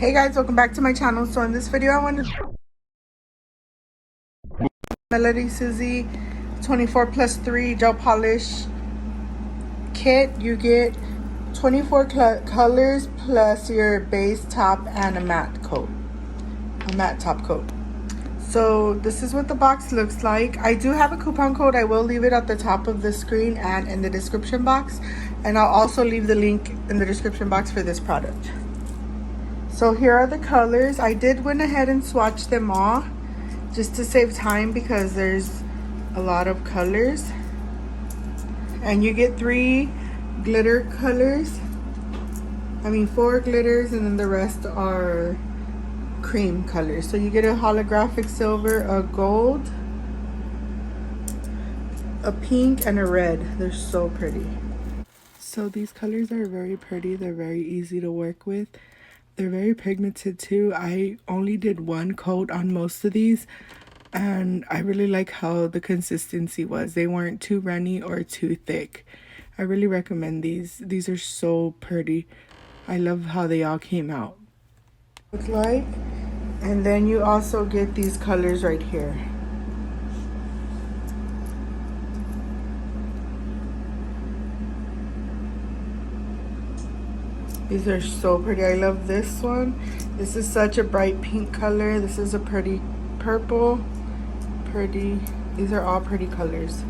Hey guys, welcome back to my channel. So in this video I want to Melodysusie 24+3 gel polish kit. You get 24 colors plus your base top and a matte top coat. So this is what the box looks like. I do have a coupon code. I will leave it at the top of the screen and in the description box, and I'll also leave the link in the description box for this product. So here are the colors. I did went ahead and swatch them all just to save time because there's a lot of colors. And you get 4 glitters, and then the rest are cream colors. So you get a holographic silver, a gold, a pink, and a red. They're so pretty. So these colors are very pretty. They're very easy to work with. They're very pigmented too. I only did one coat on most of these, and I really like how the consistency was. They weren't too runny or too thick. I really recommend these. These are so pretty. I love how they all came out. Looks like, and then you also get these colors right here. These are so pretty. I love this one. This is such a bright pink color. This is a pretty purple. Pretty. These are all pretty colors.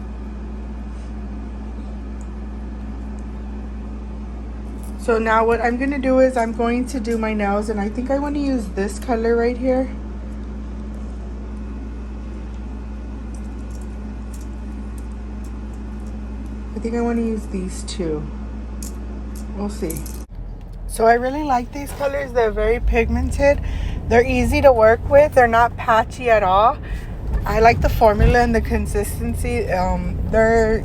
So now what I'm going to do is I'm going to do my nails, and I think I want to use this color right here. I think I want to use these two. We'll see. So I really like these colors. They're very pigmented. They're easy to work with. They're not patchy at all. I like the formula and the consistency. They're,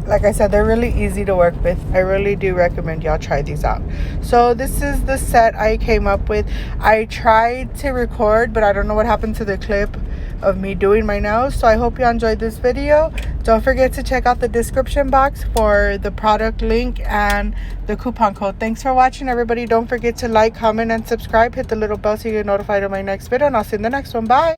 like I said, they're really easy to work with. I really do recommend y'all try these out. So this is the set I came up with. I tried to record, but I don't know what happened to the clip of me doing my nails. So I hope you enjoyed this video. Don't forget to check out the description box for the product link and the coupon code. Thanks for watching, everybody. Don't forget to like, comment, and subscribe. Hit the little bell so you get notified of my next video, and I'll see you in the next one. Bye.